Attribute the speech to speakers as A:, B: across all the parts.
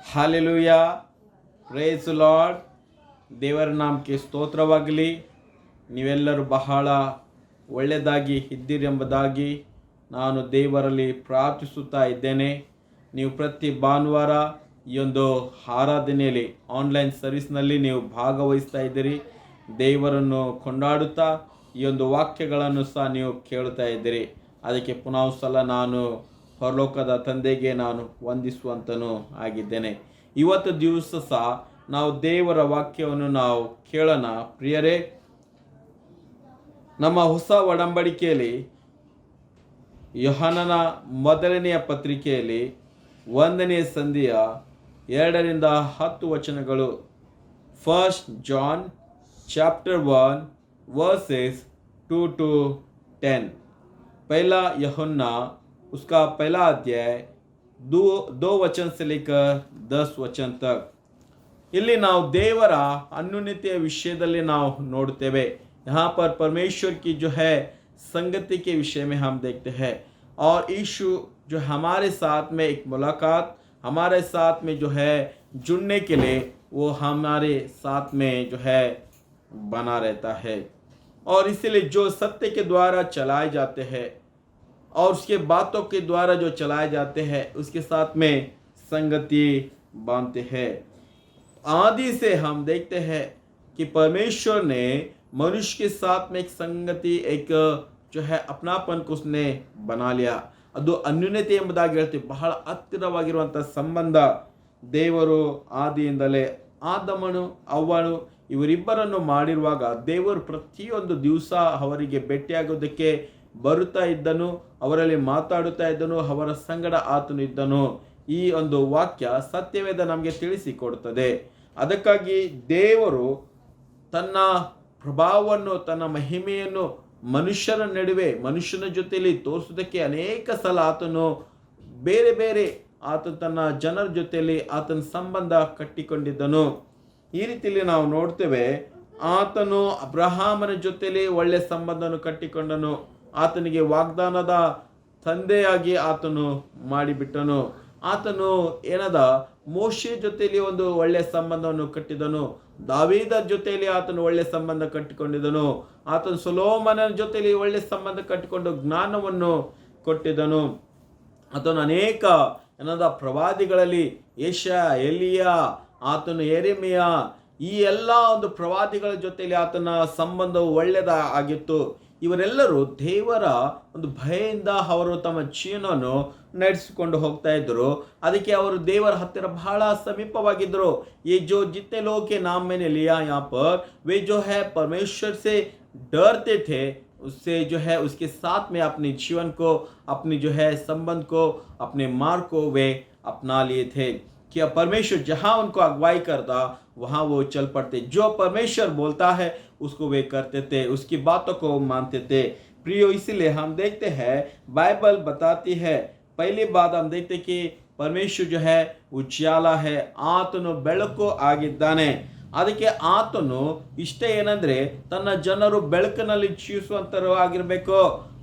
A: Hallelujah, price lord. ದೇವರ ನಾಮಕ್ಕೆ ಸ್ತೋತ್ರವಾಗಲಿ. ನೀವೆಲ್ಲರೂ ಬಹಳ ಒಳ್ಳೆಯದಾಗಿ ಇದ್ದೀರೆಂಬುದಾಗಿ ನಾನು ದೇವರಲ್ಲಿ ಪ್ರಾರ್ಥಿಸುತ್ತಾ ಇದ್ದೇನೆ. ನೀವು ಪ್ರತಿ ಭಾನುವಾರ ಈ ಒಂದು ಆರಾಧನೆಯಲ್ಲಿ ಆನ್ಲೈನ್ ಸರ್ವಿಸ್ನಲ್ಲಿ ನೀವು ಭಾಗವಹಿಸ್ತಾ ಇದ್ದೀರಿ. ದೇವರನ್ನು ಕೊಂಡಾಡುತ್ತಾ ಈ ಒಂದು ವಾಕ್ಯಗಳನ್ನು ಸಹ ನೀವು ಕೇಳುತ್ತಾ ಇದ್ದೀರಿ. ಅದಕ್ಕೆ ಪುನಃ ಸಲ ನಾನು ಪರಲೋಕದ ತಂದೆಗೆ ನಾನು ವಂದಿಸುವಂತನೂ ಆಗಿದ್ದೇನೆ. ಇವತ್ತು ದಿವಸ ಸಹ ನಾವು ದೇವರ ವಾಕ್ಯವನ್ನು ನಾವು ಕೇಳೋಣ. ಪ್ರಿಯರೇ, ನಮ್ಮ ಹೊಸ ಒಡಂಬಡಿಕೆಯಲ್ಲಿ ಯೋಹಾನನ ಮೊದಲನೆಯ ಪತ್ರಿಕೆಯಲ್ಲಿ 1ನೇ ಸಂಧಿಯ 2ರಿಂದ 10 ವಚನಗಳು. 1 John chapter 1 verses 2 to 10. पहला यूहन्ना उसका पहला अध्याय 2 वचन से लेकर 10 वचन तक. ಇಲ್ಲಿ ನಾವು ದೇವರ ಅನ್ಯೋನ್ಯತೆಯ ವಿಷಯದಲ್ಲಿ ನಾವು ನೋಡ್ತೇವೆ. यहाँ पर परमेश्वर की जो है संगति के विषय में हम देखते हैं. और यीशु जो हमारे साथ में एक मुलाकात, हमारे साथ में जो है जुड़ने के लिए वो हमारे साथ में जो है बना रहता है. और इसीलिए जो सत्य के द्वारा चलाए जाते हैं और उसके बातों के द्वारा जो चलाए जाते हैं उसके साथ में संगति बांधते हैं. आदि से हम देखते हैं कि परमेश्वर ने मनुष्य के साथ में एक संगति, एक जो है अपनापन को उसने बना लिया. ಅದು ಅನ್ಯೋನ್ಯತೆ ಎಂಬುದಾಗಿ ಹೇಳ್ತೀವಿ. ಬಹಳ ಹತ್ತಿರವಾಗಿರುವಂಥ ಸಂಬಂಧ ದೇವರು ಆದಿಯಿಂದಲೇ ಆದಮನು ಅವ್ವನು ಇವರಿಬ್ಬರನ್ನು ಮಾಡಿರುವಾಗ ದೇವರು ಪ್ರತಿಯೊಂದು ದಿವಸ ಅವರಿಗೆ ಭೇಟಿಯಾಗೋದಕ್ಕೆ ಬರುತ್ತಾ ಇದ್ದನು, ಅವರಲ್ಲಿ ಮಾತಾಡುತ್ತಾ ಇದ್ದನು, ಅವರ ಸಂಗಡ ಆತನು ಇದ್ದನು. ಈ ಒಂದು ವಾಕ್ಯ ಸತ್ಯವೇದ ನಮಗೆ ತಿಳಿಸಿಕೊಡುತ್ತದೆ. ಅದಕ್ಕಾಗಿ ದೇವರು ತನ್ನ ಪ್ರಭಾವವನ್ನು, ತನ್ನ ಮಹಿಮೆಯನ್ನು ಮನುಷ್ಯರ ನಡುವೆ, ಮನುಷ್ಯನ ಜೊತೆಯಲ್ಲಿ ತೋರಿಸೋದಕ್ಕೆ ಅನೇಕ ಸಲ ಆತನು ಬೇರೆ ಬೇರೆ ಆತ ತನ್ನ ಜನರ ಜೊತೆಯಲ್ಲಿ ಆತನ ಸಂಬಂಧ ಕಟ್ಟಿಕೊಂಡಿದ್ದನು. ಈ ರೀತಿಯಲ್ಲಿ ನಾವು ನೋಡ್ತೇವೆ. ಆತನು ಅಬ್ರಹಾಮನ ಜೊತೆಯಲ್ಲಿ ಒಳ್ಳೆಯ ಸಂಬಂಧವನ್ನು ಕಟ್ಟಿಕೊಂಡನು. ಆತನಿಗೆ ವಾಗ್ದಾನದ ತಂದೆಯಾಗಿ ಆತನು ಮಾಡಿಬಿಟ್ಟನು. ಆತನು ಏನದ ಮೋಶೆ ಜೊತೆಯಲ್ಲಿ ಒಂದು ಒಳ್ಳೆಯ ಸಂಬಂಧವನ್ನು ಕಟ್ಟಿದನು. ದಾವೀದ ಜೊತೆಯಲ್ಲಿ ಆತನು ಒಳ್ಳೆಯ ಸಂಬಂಧ ಕಟ್ಟಿಕೊಂಡಿದ್ದನು. ಆತನು ಸೊಲೊಮೋನನ ಜೊತೆಯಲ್ಲಿ ಒಳ್ಳೆಯ ಸಂಬಂಧ ಕಟ್ಟಿಕೊಂಡು ಜ್ಞಾನವನ್ನು ಕೊಟ್ಟಿದ್ದನು. ಆತನು ಅನೇಕ ಏನದ ಪ್ರವಾದಿಗಳಲ್ಲಿ ಯೆಶಾಯ, ಎಲಿಯ, ಆತನು ಯೆರೆಮೀಯ, ಈ ಎಲ್ಲ ಒಂದು ಪ್ರವಾದಿಗಳ ಜೊತೆಯಲ್ಲಿ ಆತನ ಸಂಬಂಧವು ಒಳ್ಳೆಯದಾಗಿತ್ತು. ಇವರೆಲ್ಲರೂ ದೇವರ ಒಂದು ಭಯದಿಂದ ಅವರು ತಮ್ಮ ಜೀವನವನ್ನು ನಡೆಸಿಕೊಂಡು ಹೋಗ್ತಾ ಇದ್ರು. ಅದಕ್ಕೆ ಅವರು ದೇವರ ಹತ್ತಿರ ಬಹಳ ಸಮೀಪವಾಗಿದ್ದರು. ये जो जितने लोग के नाम मैंने लिया यहाँ पर, वे जो है परमेश्वर से डरते थे, उससे जो है उसके साथ में अपने जीवन को, अपनी जो है संबंध को, अपने मार्ग को वे अपना लिए थे. कि परमेश्वर जहाँ उनको अगुवाई करता वहाँ वो चल पड़ते. जो परमेश्वर बोलता है उसको वे करते थे, उसकी बातों को मानते थे. प्रियो, इसीलिए हम देखते हैं बाइबल बताती है, पहली बात हम देखते कि परमेश्वर जो है उजाला है, ಆತನು ಬೆಳಕು ಆಗಿದ್ದಾನೆ. ಅದಕ್ಕೆ ಆತನು ಇಷ್ಟ ಏನಂದ್ರೆ ತನ್ನ ಜನರು ಬೆಳಕಿನಲ್ಲಿ ಜೀವಿಸುವಂತರು ಆಗಿರಬೇಕು.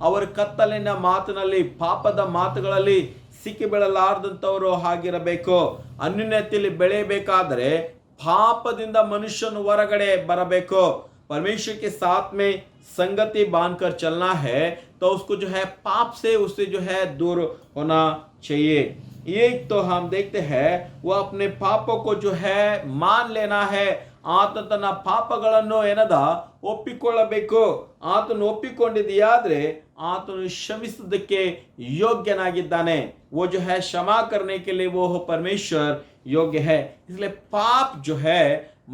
A: ಅವರ ಕತ್ತಲಿನ ಮಾತಿನಲ್ಲಿ, ಪಾಪದ ಮಾತುಗಳಲ್ಲಿ ಸಿಕ್ಕಿ ಬೀಳಲಾರದಂಥವರು ಆಗಿರಬೇಕು. ಅನ್ಯೋನ್ಯತೆಯಲ್ಲಿ ಬೆಳೆಯಬೇಕಾದರೆ ಪಾಪದಿಂದ ಮನುಷ್ಯನು ಹೊರಗಡೆ ಬರಬೇಕು. परमेश्वर के साथ में संगति बांधकर चलना है तो उसको जो है पाप से उससे जो है दूर होना चाहिए. एक तो हम देखते हैं वो अपने पापों को जो है मान लेना है. ಆತ ತನ್ನ ಪಾಪಗಳನ್ನು ಏನದ ಒಪ್ಪಿಕೊಳ್ಳಬೇಕು. ಆತನು ಒಪ್ಪಿಕೊಂಡಿದೆಯಾದ್ರೆ ಆತನು ಕ್ಷಮಿಸುವುದಕ್ಕೆ ಯೋಗ್ಯನಾಗಿದ್ದಾನೆ. वो जो है क्षमा करने के लिए वो परमेश्वर योग्य है. इसलिए पाप जो है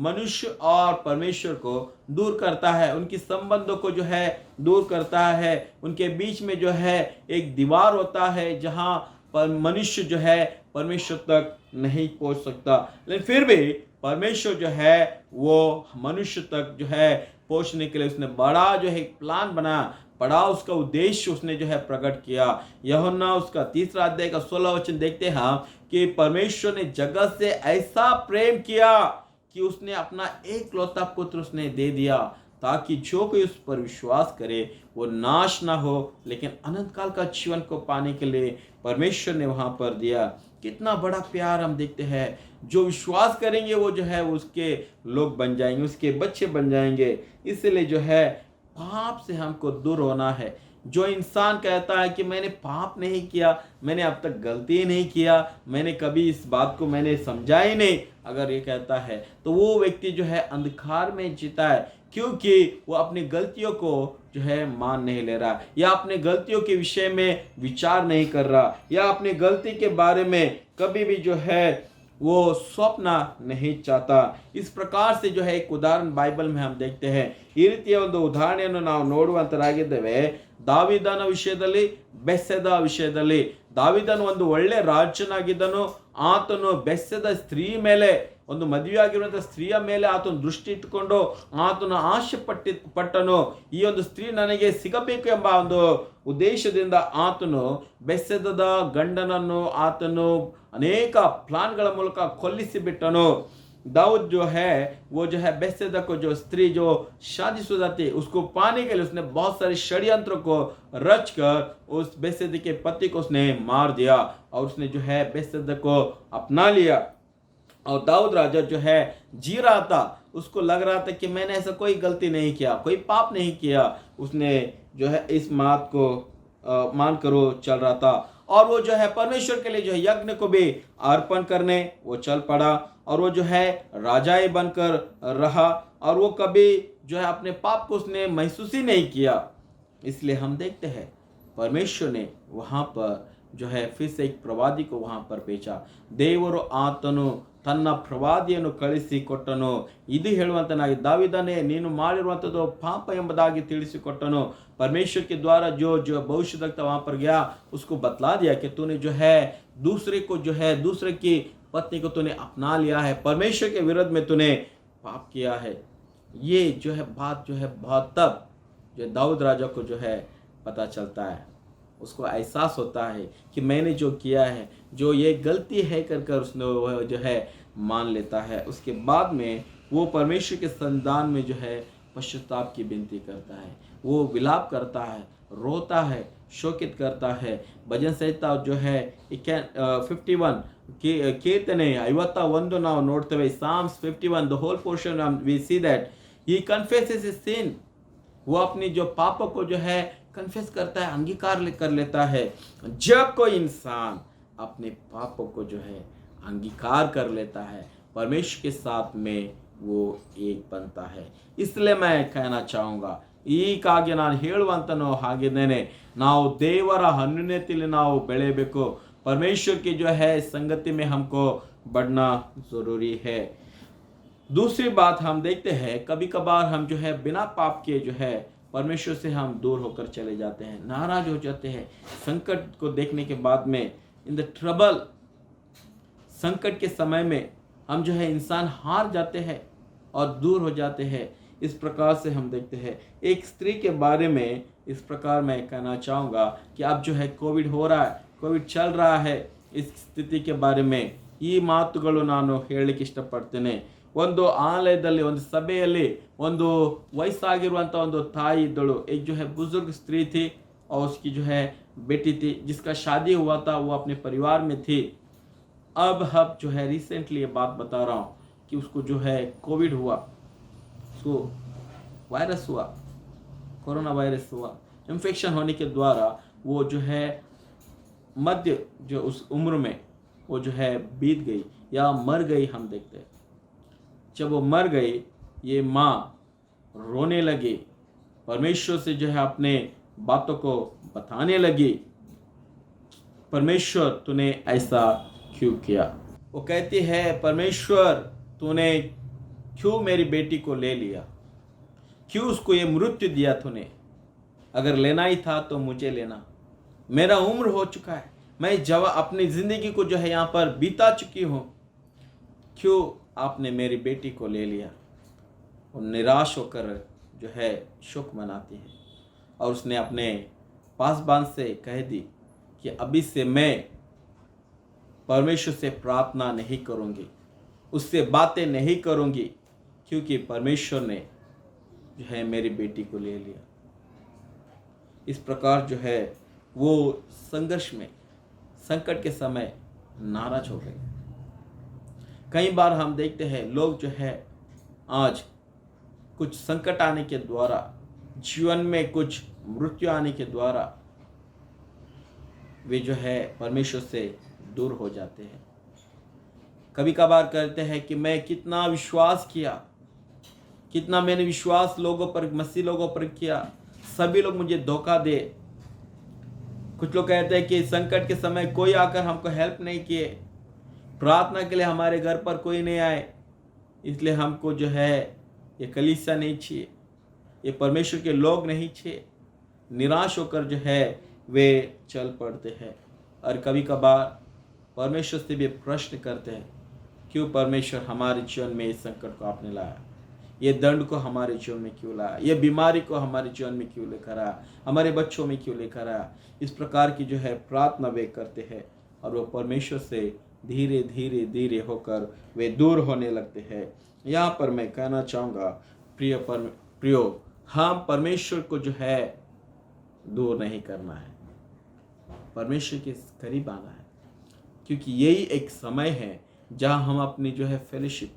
A: मनुष्य और परमेश्वर को दूर करता है, उनकी संबंधों को जो है दूर करता है. उनके बीच में जो है एक दीवार होता है जहाँ पर मनुष्य जो है परमेश्वर तक नहीं पहुँच सकता. लेकिन फिर भी परमेश्वर जो है वो मनुष्य तक जो है पहुँचने के लिए उसने बड़ा जो है प्लान बनाया, बड़ा उसका उद्देश्य उसने जो है प्रकट किया. यूहन्ना उसका 3 अध्याय का 16 वचन देखते हैं कि परमेश्वर ने जगत से ऐसा प्रेम किया कि उसने अपना एकलौता पुत्र उसने दे दिया, ताकि जो कोई उस पर विश्वास करे वो नाश ना हो लेकिन अनंत काल का जीवन को पाने के लिए परमेश्वर ने वहाँ पर दिया. कितना बड़ा प्यार हम देखते हैं। जो विश्वास करेंगे वो जो है उसके लोग बन जाएंगे, उसके बच्चे बन जाएंगे। इसलिए जो है पाप से हमको दूर होना है। जो इंसान कहता है कि मैंने पाप नहीं किया, मैंने अब तक गलती नहीं किया, मैंने कभी इस बात को मैंने समझा ही नहीं, अगर ये कहता है तो वो व्यक्ति जो है अंधकार में जीता है, क्योंकि वो अपनी गलतियों को जो है मान नहीं ले रहा, या अपने गलतियों के विषय में विचार नहीं कर रहा, या अपनी गलती के बारे में कभी भी जो है वो स्वप्न नहीं चाहता। इस प्रकार से जो है एक उदाहरण बाइबल में हम देखते हैं। ಈ ರೀತಿಯ ಒಂದು ಉದಾಹರಣೆಯನ್ನು ನಾವು ನೋಡುವಂತರಾಗಿದ್ದೇವೆ ದಾವೀದನ ವಿಷಯದಲ್ಲಿ, ಬೆತ್ಸೆದ ವಿಷಯದಲ್ಲಿ. ದಾವೀದನು ಒಂದು ಒಳ್ಳೆ ರಾಜನಾಗಿದ್ದನು. ಆತನು ಬೆತ್ಸೆದ ಸ್ತ್ರೀ ಮೇಲೆ, ಒಂದು ಮದುವೆಯಾಗಿರುವಂತಹ ಸ್ತ್ರೀಯ ಮೇಲೆ ಆತನು ದೃಷ್ಟಿ ಇಟ್ಟುಕೊಂಡು ಆತನು ಆಶೆ ಪಟ್ಟನು. ಈ ಒಂದು ಸ್ತ್ರೀ ನನಗೆ ಸಿಗಬೇಕು ಎಂಬ ಒಂದು ಉದ್ದೇಶದಿಂದ ಆತನು ಬೆತ್ಸೆದದ ಗಂಡನನ್ನು ಆತನು ಅನೇಕ ಪ್ಲಾನ್ಗಳ ಮೂಲಕ ಕೊಲ್ಲಿಸಿ ಬಿಟ್ಟನು. दाऊद जो है वो जो है बेत्सेदा को, जो स्त्री जो शादीशुदा थी, उसको पाने के लिए उसने बहुत सारे षड्यंत्र को रच कर उस बेत्सेदा के पति को उसने मार दिया और उसने जो है बेत्सेदा को अपना लिया। और दाऊद राजा जो है जी रहा था, उसको लग रहा था कि मैंने ऐसा कोई गलती नहीं किया, कोई पाप नहीं किया। उसने जो है इस बात को मान कर वो चल रहा था, और वो जो है परमेश्वर के लिए जो है यज्ञ को भी अर्पण करने वो चल पड़ा, और वो जो है राजा ही बनकर रहा, और वो कभी जो है अपने पाप को उसने महसूस ही नहीं किया। इसलिए हम देखते हैं परमेश्वर ने वहाँ पर जो है फिर से एक प्रवादी को वहाँ पर भेजा। ದೇವರು ಆತನು ತನ್ನ ಪ್ರವಾದಿಯನ್ನು ಕಳಿಸಿ ಕೊಟ್ಟನು. ಇದು ಹೇಳುವಂತನಾಗಿ, दावीदನೇ ನೀನು ಮಾಡಿರುವಂಥದ್ದು ಪಾಪ ಎಂಬುದಾಗಿ ತಿಳಿಸಿಕೊಟ್ಟನು. परमेश्वर के द्वारा जो जो भविष्यवक्ता वहाँ पर गया, उसको बतला दिया कि तूने जो है दूसरे को जो है दूसरे की पत्नी को तूने अपना लिया है, परमेश्वर के विरुद्ध में तूने पाप किया है। ये जो है बात जो है बहुत तब जो दाऊद राजा को जो है पता चलता है, उसको एहसास होता है कि मैंने जो किया है, जो ये गलती है कर उसने वो जो है मान लेता है। उसके बाद में वो परमेश्वर के संधान में जो है पश्चाताप की विनती करता है, वो विलाप करता है, रोता है, शोकित करता है। भजन संहिता जो है 51 ಕೀರ್ತನೆ 51 ನಾವು ನೋಡ್ತೇವೆ. Psalms 51, the whole portion we see that he confesses his sin. वो अपनी जो पापों को जो है कन्फेस करता है, अंगीकार कर लेता है। जब कोई इंसान अपने पापों को जो है अंगीकार कर लेता है, परमेश्वर के साथ में वो एक बनता है। इसलिए मैं कहना चाहूँगा, ಈಗಾಗಿ ನಾನು ಹೇಳುವಂತನೋ ಹಾಗಿದ್ದೇನೆ, ನಾವು ದೇವರ ಅನ್ಯೋನ್ಯತೆಯಲ್ಲಿ ನಾವು ಬೆಳೆಯಬೇಕು। परमेश्वर की जो है संगति में हमको बढ़ना ज़रूरी है। दूसरी बात हम देखते हैं, कभी कभार हम जो है बिना पाप के जो है परमेश्वर से हम दूर होकर चले जाते हैं, नाराज हो जाते हैं। संकट को देखने के बाद में, इन द ट्रबल, संकट के समय में हम जो है इंसान हार जाते हैं और दूर हो जाते हैं। इस प्रकार से हम देखते हैं। एक स्त्री के बारे में इस प्रकार मैं कहना चाहूँगा कि अब जो है कोविड हो रहा है, ಕೋವಿಡ್ ಚಲ್ रहा है, इस स्थिति के बारे में ಈ ಮಾತುಗಳು ನಾನು ಹೇಳಲಿಕ್ಕೆ ಇಷ್ಟಪಡ್ತೇನೆ। ಒಂದು ಆಲಯದಲ್ಲಿ, ಒಂದು ಸಭೆಯಲ್ಲಿ ಒಂದು ವಯಸ್ಸಾಗಿರುವಂಥ ಒಂದು ತಾಯಿ ಇದ್ದಳು। एक जो है बुजुर्ग स्त्री थी और उसकी जो है बेटी थी, जिसका शादी हुआ था, वो अपने परिवार में थी। अब जो है रिसेंटली ये बात बता रहा हूँ कि उसको जो है कोविड हुआ, उसको वायरस हुआ, कोरोना वायरस हुआ। इन्फेक्शन होने के द्वारा वो जो है मध्य जो उस उम्र में वो जो है बीत गई या मर गई। हम देखते हैं जब वो मर गई, ये माँ रोने लगी, परमेश्वर से जो है अपने बातों को बताने लगी, परमेश्वर तूने ऐसा क्यों किया। वो कहती है, परमेश्वर तूने क्यों मेरी बेटी को ले लिया, क्यों उसको ये मृत्यु दिया तूने। अगर लेना ही था तो मुझे लेना, मेरा उम्र हो चुका है, मैं अपनी ज़िंदगी को जो है यहाँ पर बीता चुकी हूँ, क्यों आपने मेरी बेटी को ले लिया। वो निराश होकर जो है शोक मनाती है, और उसने अपने पासबान से कह दी कि अभी से मैं परमेश्वर से प्रार्थना नहीं करूँगी, उससे बातें नहीं करूँगी, क्योंकि परमेश्वर ने जो है मेरी बेटी को ले लिया। इस प्रकार जो है वो संघर्ष में, संकट के समय नाराज हो गए। कई बार हम देखते हैं लोग जो है आज कुछ संकट आने के द्वारा, जीवन में कुछ मृत्यु आने के द्वारा वे जो है परमेश्वर से दूर हो जाते हैं। कभी कभार कहते हैं कि मैं कितना विश्वास किया, कितना मैंने विश्वास लोगों पर, मसीह लोगों पर किया, सभी लोग मुझे धोखा दे। कुछ लोग कहते हैं कि संकट के समय कोई आकर हमको हेल्प नहीं किए, प्रार्थना के लिए हमारे घर पर कोई नहीं आए, इसलिए हमको जो है ये कलीसिया नहीं चाहिए, ये परमेश्वर के लोग नहीं चाहिए। निराश होकर जो है वे चल पड़ते हैं। और कभी कभार परमेश्वर से भी प्रश्न करते हैं, क्यों परमेश्वर हमारे जीवन में इस संकट को आपने लाया, ये दंड को हमारे जीवन में क्यों लाया, ये बीमारी को हमारे जीवन में क्यों लेकर आया, हमारे बच्चों में क्यों लेकर आया। इस प्रकार की जो है प्रार्थना वे करते हैं और वो परमेश्वर से धीरे धीरे धीरे होकर वे दूर होने लगते हैं। यहाँ पर मैं कहना चाहूँगा प्रियो, हम परमेश्वर को जो है दूर नहीं करना है, परमेश्वर के करीब आना है, क्योंकि यही एक समय है जहाँ हम अपनी जो है फेलोशिप,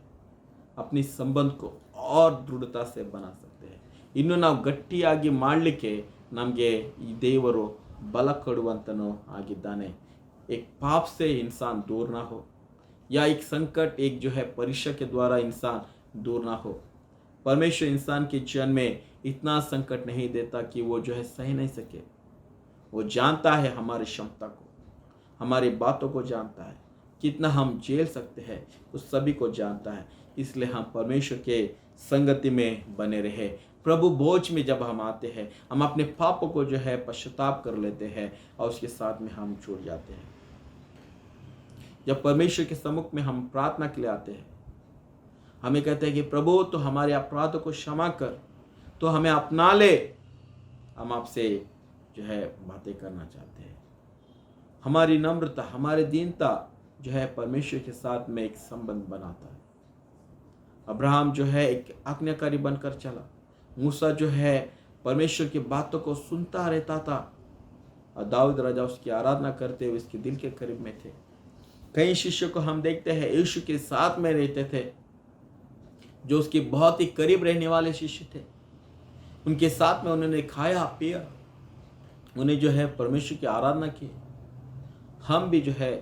A: अपनी संबंध को और दृढ़ता से बना सकते हैं। ಇನ್ನು ನಾವು ಗಟ್ಟಿಯಾಗಿ ಮಾಡಲಿಕ್ಕೆ ನಮಗೆ ಈ ದೇವರು ಬಲ ಕೊಡುವಂತನೂ ಆಗಿದ್ದಾನೆ। एक पाप से इंसान दूर ना हो, या एक संकट, एक जो है परीक्षा के द्वारा इंसान दूर ना हो। परमेश्वर इंसान के जीवन में इतना संकट नहीं देता कि वो जो है सह नहीं सके। वो जानता है हमारी क्षमता को, हमारी बातों को जानता है, कितना हम झेल सकते हैं उस सभी को जानता है। इसलिए हम परमेश्वर के संगति में बने रहे। प्रभु भोज में जब हम आते हैं, हम अपने पापों को जो है पश्चाताप कर लेते हैं और उसके साथ में हम जुड़ जाते हैं। जब परमेश्वर के सम्मुख में हम प्रार्थना के लिए आते हैं, हमें कहते हैं कि प्रभु तो हमारे अपराधों को क्षमा कर, तो हमें अपना ले। हम आपसे जो है बातें करना चाहते हैं। हमारी नम्रता, हमारी दीनता जो है परमेश्वर के साथ में एक संबंध बनाता है। अब्राहम जो है एक आज्ञाकारी बनकर चला। मूसा जो है परमेश्वर की बातों को सुनता रहता था और दाऊद राजा उसकी आराधना करते हुए उसके दिल के करीब में थे। कई शिष्यों को हम देखते हैं यीशु के साथ में रहते थे, जो उसके बहुत ही करीब रहने वाले शिष्य थे। उनके साथ में उन्होंने खाया पिया, उन्हें जो है परमेश्वर की आराधना की। हम भी जो है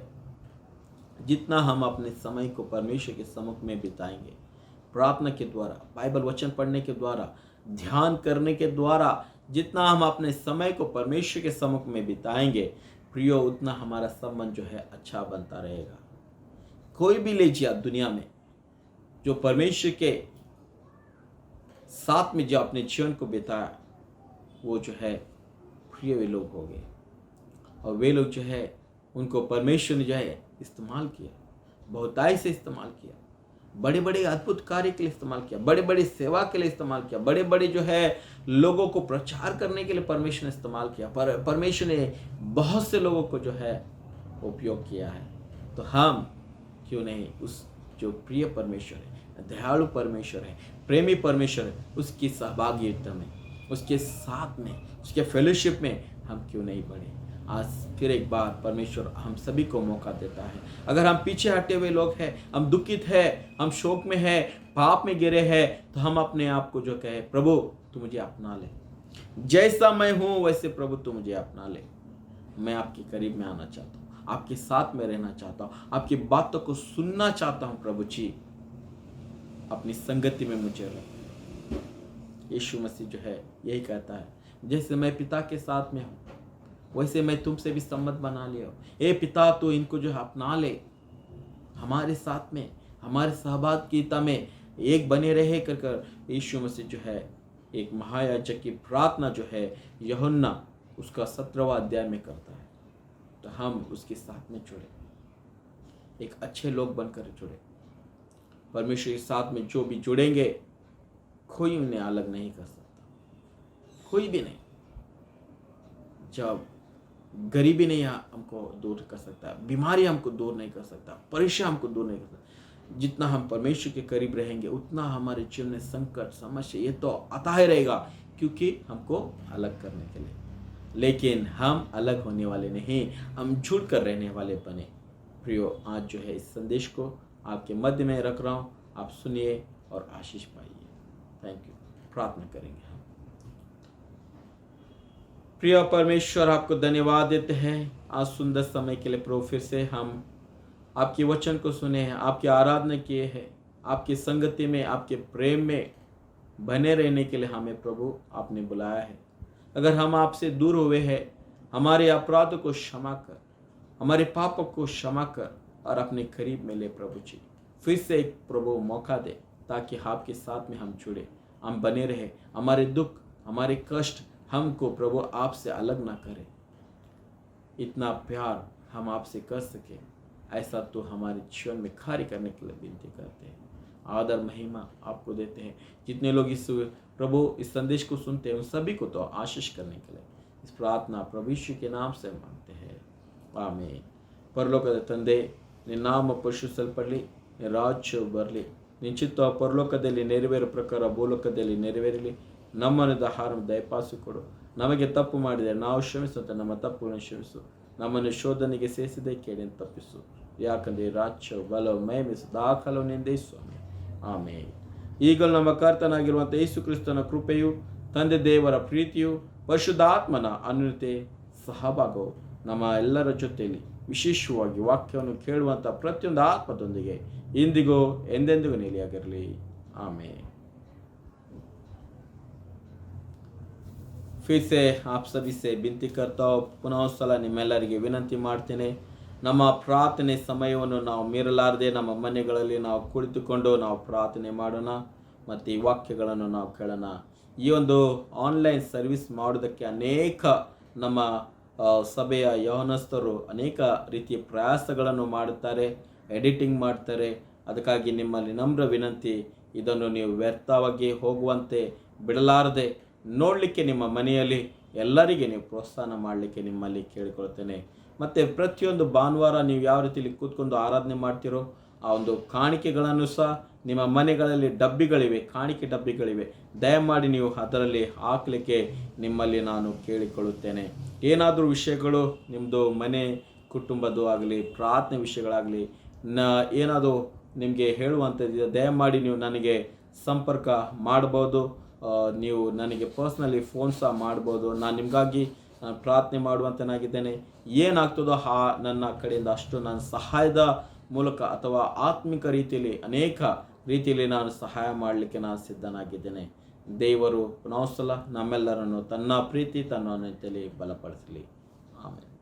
A: जितना हम अपने समय को परमेश्वर के सम्मुख में बिताएंगे, प्रार्थना के द्वारा, बाइबल वचन पढ़ने के द्वारा, ध्यान करने के द्वारा, जितना हम अपने समय को परमेश्वर के सम्मुख में बिताएंगे प्रियो, उतना हमारा संबंध जो है अच्छा बनता रहेगा। कोई भी लीजिए आप दुनिया में जो परमेश्वर के साथ में जो अपने जीवन को बिताया, वो जो है प्रिय वे लोग हो गए। और वे लोग जो है उनको परमेश्वर ने जो है इस्तेमाल किया, बहुताई से इस्तेमाल किया, बड़े बड़े अद्भुत कार्य के लिए इस्तेमाल किया, बड़े बड़े सेवा के लिए इस्तेमाल किया, बड़े बड़े जो है लोगों को प्रचार करने के लिए परमेश्वर ने इस्तेमाल किया। परमेश्वर ने बहुत से लोगों को जो है उपयोग किया है। तो हम क्यों नहीं उस जो प्रिय परमेश्वर है, दयालु परमेश्वर है, प्रेमी परमेश्वर है, उसकी सहभागिता में, उसके साथ में, उसके फेलोशिप में हम क्यों नहीं बढ़े। आज फिर एक बार परमेश्वर हम सभी को मौका देता है। अगर हम पीछे हटे हुए लोग हैं, हम दुखित हैं, हम शोक में हैं, पाप में गिरे हैं, तो हम अपने आप को जो कहे, प्रभु तू मुझे अपना ले, जैसा मैं हूं वैसे प्रभु तू मुझे अपना ले। मैं आपके करीब में आना चाहता हूँ, आपके साथ में रहना चाहता हूँ, आपकी बातों को सुनना चाहता हूँ। प्रभु जी अपनी संगति में मुझे रख। यीशु मसीह जो है यही कहता है, जैसे मैं पिता के साथ में हूँ वैसे मैं तुमसे भी संबंध बना लिया। ए पिता, तो इनको जो है अपना ले, हमारे साथ में, हमारे सहभागिता में एक बने रहे कर यीशु मसीह जो है एक महायाजक की प्रार्थना जो है यूहन्ना उसका 17वां अध्याय में करता है। तो हम उसके साथ में जुड़े, एक अच्छे लोग बनकर जुड़े। परमेश्वर के साथ में जो भी जुड़ेंगे, कोई उन्हें अलग नहीं कर सकता, कोई भी नहीं। जब गरीबी नहीं हमको दूर कर सकता, बीमारी हमको दूर नहीं कर सकता, परेशान हमको दूर नहीं कर सकता। जितना हम परमेश्वर के करीब रहेंगे उतना हमारे जीवन में संकट, समस्या ये तो आता ही रहेगा, क्योंकि हमको अलग करने के लिए। लेकिन हम अलग होने वाले नहीं, हम जुड़ कर रहने वाले बने। प्रियो, आज जो है इस संदेश को आपके मध्य में रख रहा हूँ, आप सुनिए और आशीष पाइए। Thank you. प्रार्थना करेंगे। प्रिय परमेश्वर, आपको धन्यवाद देते हैं आज सुंदर समय के लिए। प्रभु, फिर से हम आपके वचन को सुने हैं, आपकी आराधना किए हैं, आपकी संगति में, आपके प्रेम में बने रहने के लिए हमें प्रभु आपने बुलाया है। अगर हम आपसे दूर हुए हैं, हमारे अपराधों को क्षमा कर, हमारे पापों को क्षमा कर और अपने करीब में ले प्रभु जी। फिर से एक प्रभु मौका दे ताकि आपके साथ में हम जुड़े, हम बने रहे। हमारे दुख, हमारे कष्ट हमको प्रभु आपसे अलग ना करे। इतना प्यार हम आपसे कर सके, ऐसा तो हमारे जीवन में कार्य करने के लिए विनती करते हैं। आदर महिमा आपको देते हैं। जितने लोग इस प्रभु इस संदेश को सुनते हैं उन सभी को तो आशीष करने के लिए इस प्रार्थना प्रभु यीशु के नाम से मांगते हैं, आमीन। ಪರಲೋಕದ ತಂದೆ, ನಿನ್ನ ನಾಮ ಪರಿಶುದ್ಧಪಡಲಿ, ನಿನ್ನ ರಾಜ್ಯವು ಬರಲಿ, ನಿನ್ನ ಚಿತ್ತ ಪರಲೋಕದಲ್ಲಿ ನೆರವೇರೋ ಪ್ರಕಾರ ಭೂಲೋಕದಲ್ಲಿ ನೆರವೇರಲಿ. ನಮ್ಮನ್ನು ಆಹಾರವನ್ನು ದಯಪಾಲಿಸಿಕೊಡು. ನಮಗೆ ತಪ್ಪು ಮಾಡಿದರೆ ನಾವು ಕ್ಷಮಿಸುವಂತೆ ನಮ್ಮ ತಪ್ಪುಗಳನ್ನು ಕ್ಷಮಿಸು. ನಮ್ಮನ್ನು ಶೋಧನೆಗೆ ಸೇರಿಸಿದೆ ಕೇಳಿಯನ್ನು ತಪ್ಪಿಸು. ಯಾಕಂದರೆ ರಾಜ್ಯ ಬಲವು ಮಹಿಮೆ ಸದಾಕಾಲವು ನಿಂದೇ ಸ್ವಾಮಿ, ಆಮೇಲೆ. ಈಗಲೂ ನಮ್ಮ ಕರ್ತನಾಗಿರುವಂಥ ಯೇಸು ಕ್ರಿಸ್ತನ ಕೃಪೆಯು, ತಂದೆ ದೇವರ ಪ್ರೀತಿಯು, ಪರಿಶುದ್ಧಾತ್ಮನ ಅನ್ಯೋನ್ಯತೆ ಸಹಭಾಗವು ನಮ್ಮ ಎಲ್ಲರ ಜೊತೆಯಲ್ಲಿ, ವಿಶೇಷವಾಗಿ ವಾಕ್ಯವನ್ನು ಕೇಳುವಂಥ ಪ್ರತಿಯೊಂದು ಆತ್ಮದೊಂದಿಗೆ ಇಂದಿಗೂ ಎಂದೆಂದಿಗೂ ನೆಲೆಯಾಗಿರಲಿ, ಆಮೇಲೆ. फिर से आप सभी से विनती करता हूँ, पुनः ಸಲ ನಿಮ್ಮೆಲ್ಲರಿಗೆ ವಿನಂತಿ ಮಾಡ್ತೇನೆ, ನಮ್ಮ ಪ್ರಾರ್ಥನೆ ಸಮಯವನ್ನು ನಾವು ಮೀರಲಾರದೆ ನಮ್ಮ ಮನೆಗಳಲ್ಲಿ ನಾವು ಕುಳಿತುಕೊಂಡು ನಾವು ಪ್ರಾರ್ಥನೆ ಮಾಡೋಣ ಮತ್ತು ಈ ವಾಕ್ಯಗಳನ್ನು ನಾವು ಕೇಳೋಣ. ಈ ಒಂದು ಆನ್ಲೈನ್ ಸರ್ವಿಸ್ ಮಾಡೋದಕ್ಕೆ ಅನೇಕ ನಮ್ಮ ಸಭೆಯ ಯೌವನಸ್ಥರು ಅನೇಕ ರೀತಿಯ ಪ್ರಯಾಸಗಳನ್ನು ಮಾಡುತ್ತಾರೆ, ಎಡಿಟಿಂಗ್ ಮಾಡ್ತಾರೆ. ಅದಕ್ಕಾಗಿ ನಿಮ್ಮಲ್ಲಿ ನಮ್ರ ವಿನಂತಿ, ಇದನ್ನು ನೀವು ವ್ಯರ್ಥವಾಗಿ ಹೋಗುವಂತೆ ಬಿಡಲಾರದೆ ನೋಡಲಿಕ್ಕೆ ನಿಮ್ಮ ಮನೆಯಲ್ಲಿ ಎಲ್ಲರಿಗೆ ನೀವು ಪ್ರೋತ್ಸಾಹ ಮಾಡಲಿಕ್ಕೆ ನಿಮ್ಮಲ್ಲಿ ಕೇಳಿಕೊಳ್ತೇನೆ. ಮತ್ತು ಪ್ರತಿಯೊಂದು ಭಾನುವಾರ ನೀವು ಯಾವ ರೀತಿಯಲ್ಲಿ ಕೂತ್ಕೊಂಡು ಆರಾಧನೆ ಮಾಡ್ತೀರೋ ಆ ಒಂದು ಕಾಣಿಕೆಗಳನ್ನು ಸಹ ನಿಮ್ಮ ಮನೆಗಳಲ್ಲಿ ಡಬ್ಬಿಗಳಿವೆ, ಕಾಣಿಕೆ ಡಬ್ಬಿಗಳಿವೆ, ದಯಮಾಡಿ ನೀವು ಅದರಲ್ಲಿ ಹಾಕಲಿಕ್ಕೆ ನಿಮ್ಮಲ್ಲಿ ನಾನು ಕೇಳಿಕೊಳ್ಳುತ್ತೇನೆ. ಏನಾದರೂ ವಿಷಯಗಳು ನಿಮ್ಮದು ಮನೆ ಕುಟುಂಬದ್ದು ಆಗಲಿ, ಪ್ರಾರ್ಥನೆ ವಿಷಯಗಳಾಗಲಿ, ಏನಾದರೂ ನಿಮಗೆ ಹೇಳುವಂಥದ್ದಿದೆ, ದಯಮಾಡಿ ನೀವು ನನಗೆ ಸಂಪರ್ಕ ಮಾಡ್ಬೋದು. ನೀವು ನನಗೆ ಪರ್ಸ್ನಲಿ ಫೋನ್ ಸಹ ಮಾಡ್ಬೋದು. ನಾನು ನಿಮಗಾಗಿ ಪ್ರಾರ್ಥನೆ ಮಾಡುವಂತನಾಗಿದ್ದೇನೆ. ಏನಾಗ್ತದೋ ನನ್ನ ಕಡೆಯಿಂದ ಅಷ್ಟು ನಾನು ಸಹಾಯದ ಮೂಲಕ ಅಥವಾ ಆತ್ಮಿಕ ರೀತಿಯಲ್ಲಿ ಅನೇಕ ರೀತಿಯಲ್ಲಿ ನಾನು ಸಹಾಯ ಮಾಡಲಿಕ್ಕೆ ನಾನು ಸಿದ್ಧನಾಗಿದ್ದೇನೆ. ದೇವರು ಪುನಃ ಸಲ ನಮ್ಮೆಲ್ಲರನ್ನು ತನ್ನ ಪ್ರೀತಿ ತನ್ನ ಅನ್ಯತೆಯಲ್ಲಿ ಬಲಪಡಿಸಲಿ, ಆಮೇಲೆ.